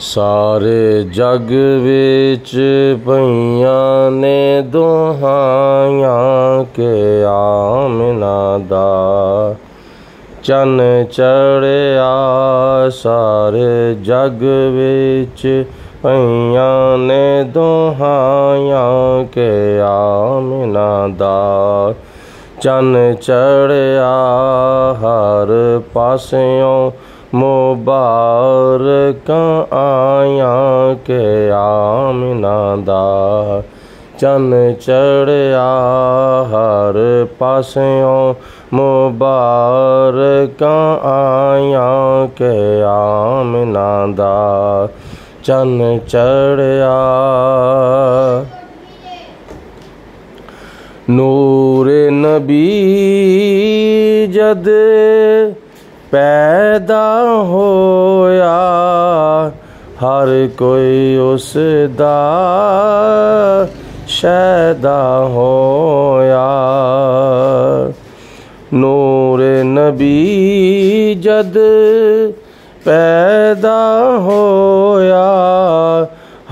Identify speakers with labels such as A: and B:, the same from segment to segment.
A: ਸਾਰੇ ਜਗ ਵਿੱਚ ਪਈਆਂ ਨੇ ਦੁਹਾਈਆਂ ਕਿ ਆਮਨਾ ਦਾ ਚੰਨ ਚੜ੍ਹਿਆ। ਸਾਰੇ ਜਗ ਵਿੱਚ ਪਈਆਂ ਨੇ ਦੁਹਾਈਆਂ ਕਿ ਆਮਨਾ ਦਾ ਚੰਨ ਚੜ੍ਹਿਆ। ਹਰ ਪਾਸਿਓਂ ਮੁਬਾਰਕਾਂ ਆਈਆਂ ਕਿ ਆਮਨਾ ਦਾ ਚੰਨ ਚੜ੍ਹਿਆ। ਹਰ ਪਾਸਿਓਂ ਮੁਬਾਰਕਾਂ ਆਈਆਂ ਕਿ ਆਮਨਾ ਦਾ ਚੰਨ ਚੜ੍ਹਿਆ। ਨੂਰੇ ਨਬੀ ਜਦ ਪੈਦਾ ਹੋਇਆ ਹਰ ਕੋਈ ਉਸ ਦਾ ਸ਼ੈਦਾ ਹੋਇਆ। ਨੂਰੇ ਨਬੀ ਜਦ ਪੈਦਾ ਹੋਇਆ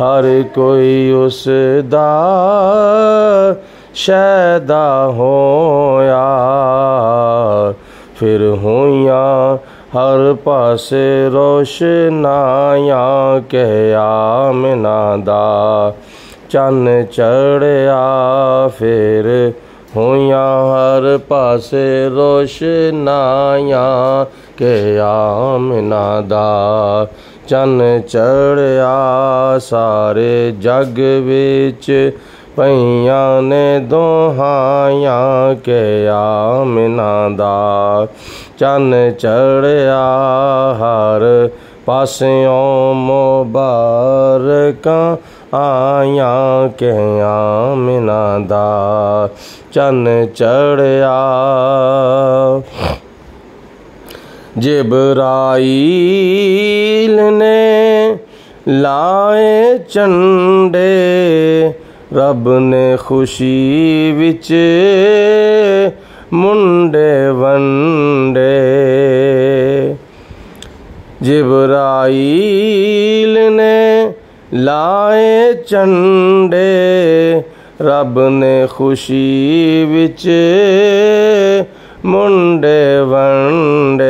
A: ਹਰ ਕੋਈ ਉਸ ਦਾ ਸ਼ੈਦਾ ਹੋਇਆ। ਫਿਰ ਹੋਈਆਂ ਹਰ ਪਾਸੇ ਰੋਸ਼ਨਾਈਆਂ ਕਿ ਆਮਨਾ ਦਾ ਚੰਨ ਚੜ੍ਹਿਆ। ਫਿਰ ਹੋਈਆਂ ਹਰ ਪਾਸੇ ਰੋਸ਼ਨਾਈਆਂ ਕਿ ਆਮਨਾ ਦਾ ਚੰਨ ਚੜ੍ਹਿਆ। ਸਾਰੇ ਜਗ ਵਿੱਚ ਪਈਆਂ ਨੇ ਦੁਹਾਈਆਂ ਕਿ ਆਮਨਾ ਦਾ ਚੰਨ ਚੜ੍ਹਿਆ। ਹਰ ਪਾਸਿਓਂ ਮੁਬਾਰਕਾਂ ਆਈਆਂ ਕਿ ਆਮਨਾ ਦਾ ਚੰਨ ਚੜ੍ਹਿਆ। ਜਿਬਰਾਈਲ ਨੇ ਲਾਏ ਝੰਡੇ ਰੱਬ ਨੇ ਖੁਸ਼ੀ ਵਿੱਚ ਮੁੰਡੇ ਵੰਡੇ। ਜਿਬਰਾਈਲ ਨੇ ਲਾਏ ਝੰਡੇ ਰੱਬ ਨੇ ਖੁਸ਼ੀ ਵਿੱਚ ਮੁੰਡੇ ਵੰਡੇ।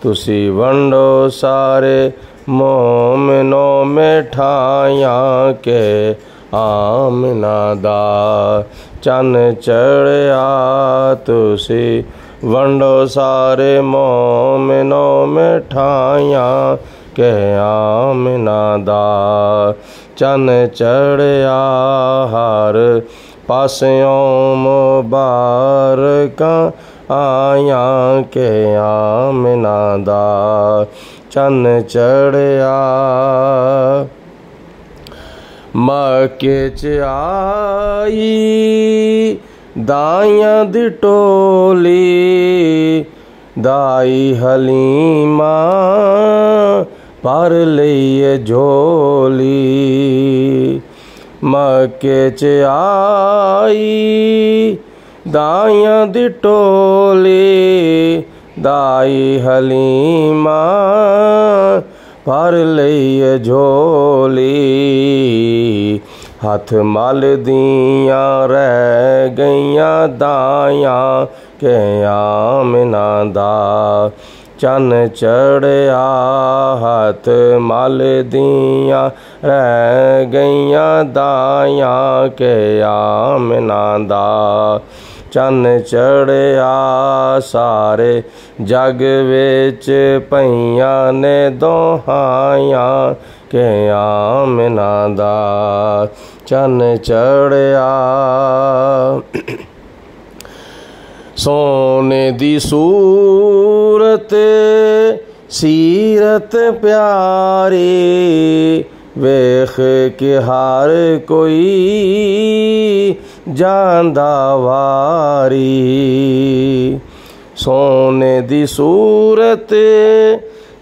A: ਤੁਸੀਂ ਵੰਡੋ ਸਾਰੇ ਮੋਮਨੋ ਮਿਠਾਈਆਂ ਕਿ ਆਮਨਾ ਦਾ ਚੰਨ ਚੜ੍ਹਿਆ। ਤੁਸੀਂ ਵੰਡੋ ਸਾਰੇ ਮੋਮਨੋ ਮਿਠਾਈਆਂ ਕਿ ਆਮਨਾ ਦਾ ਚੰਨ ਚੜ੍ਹਿਆ। ਹਰ ਪਾਸਿਓਂ ਮੁਬਾਰਕਾਂ ਆਈਆਂ ਕਿ ਆਮਨਾ ਦਾ ਚੰਨ ਚੜ੍ਹਿਆ। ਮੱਕੇ 'ਚ ਆਈ ਦਾਈਆਂ ਦੀ ਟੋਲੀ ਦਾਈ ਹਲੀਮਾ ਭਰ ਲਈਏ ਝੋਲੀ। ਮੱਕੇ 'ਚ ਆਈ ਦਾਈਆਂ ਦੀ ਟੋਲੀ ਦਾਈ ਹਲੀਮਾ ਭਰ ਲਈਏ ਝੋਲੀ। ਹੱਥ ਮਲਦੀਆਂ ਰਹਿ ਗਈਆਂ ਦਾਈਆਂ ਕਿ ਆਮਨਾ ਦਾ ਚੰਨ ਚੜ੍ਹਿਆ। ਹੱਥ ਮਲਦੀਆਂ ਰਹਿ ਗਈਆਂ ਦਾਈਆਂ ਕਿ ਆਮਨਾ ਦਾ ਚੰਨ ਚੜ੍ਹਿਆ। ਸਾਰੇ ਜਗ ਵਿੱਚ ਪਈਆਂ ਨੇ ਦੁਹਾਈਆਂ ਕਿ ਆਮਨਾ ਦਾ ਚੰਨ ਚੜ੍ਹਿਆ। ਸੋਨੇ ਦੀ ਸੂਰਤ ਸੀਰਤ ਪਿਆਰੀ ਵੇਖ ਕੇ ਹਰ ਕੋਈ ਜਾਂਦਾ ਵਾਰੀ। ਸੋਨੇ ਦੀ ਸੂਰਤ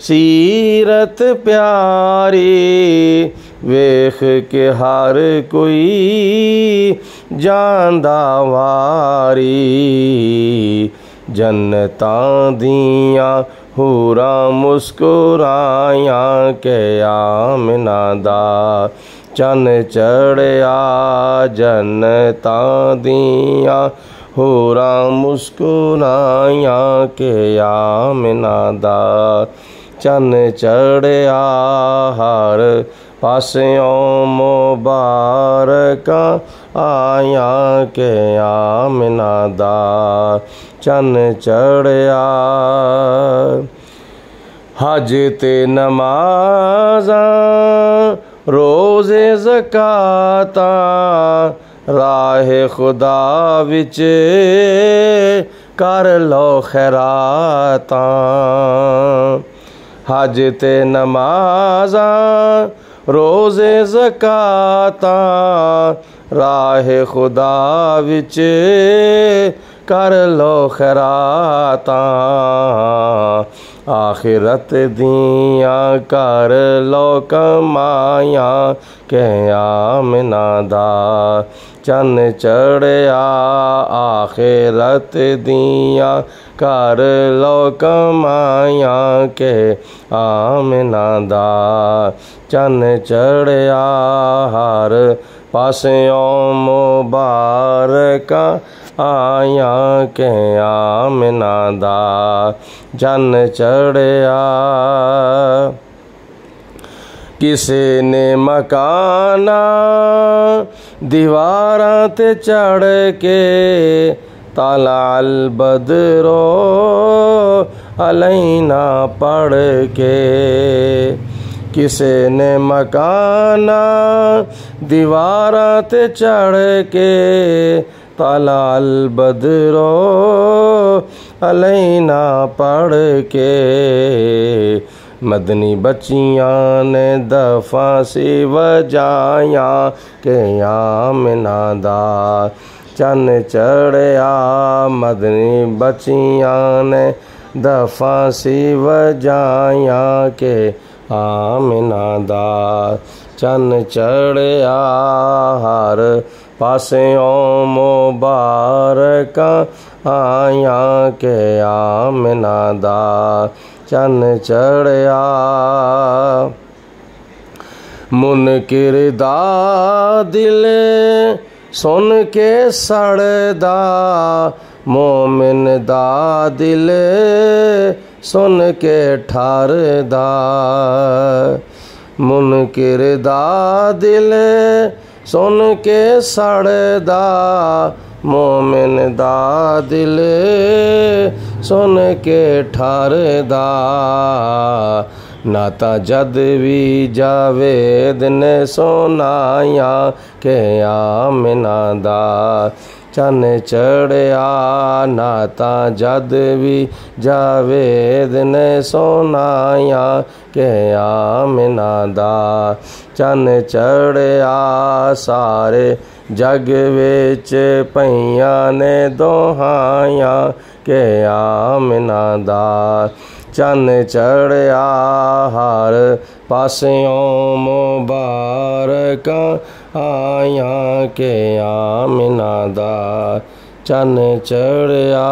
A: ਸੀਰਤ ਪਿਆਰੀ ਵੇਖ ਕੇ ਹਰ ਕੋਈ ਜਾਂਦਾ ਵਾਰੀ। ਜੰਨਤਾਂ ਦੀਆਂ हूरा मुस्कुराया के आमिना दा चन चढ़िया जन्नता दिया हूरा मुस्कुराया के आमिना दा चन चढ़िया हर पास्यों मुबारक आया के आमिना दा चन चढ़िया हज ते नमाज़ा रोज़े ज़काता राहे खुदा विच कर लो खैराता हज ते नमाज़ा रोज़े ज़काता राहे खुदा विच कर लो खैराता आखिरत दिया कर लो कमाया के आमिना दा चन चढ़िया आखिरत दिया कर लो कमाया के आमिना दा चन चढ़िया हर पास्यों मुबारक आया के आमिना दा चन चढ़िया किसे ने मकाना दीवारां ते चढ़ के ताला अल बदरो अलैना पढ़ के किसे ने मकाना दीवारां ते चढ़ के ताला अल बदरो अलैना पढ़ के मदनी बच्चियां ने दफा से वजाया के आमिना दा चन चढ़िया मदनी बच्चियां ने दफा से वजाया के आमिना दा चन चढ़िया हर पास्यों मुबारक आया के आमिना दा चन चढ़िया मुनकिर दा दिल सुन के सड़दा मोमिन दा दिल सुन के ठारदा मुनकिर दा दिल सुन के सड़दा मोमिन दा दिल सुन के ठारदा नाता जद भी जावेद ने सुनाया के आमिना दा चन चढ़िया नाता जद भी जावेद ने सुनाया के आमिना दा चन चढ़िया सारे जग विच पईयां ने दोहाया के आमिना दा चन चढ़िया हर पास्यों मुबारक आया के आमिना दा चन चढ़िया।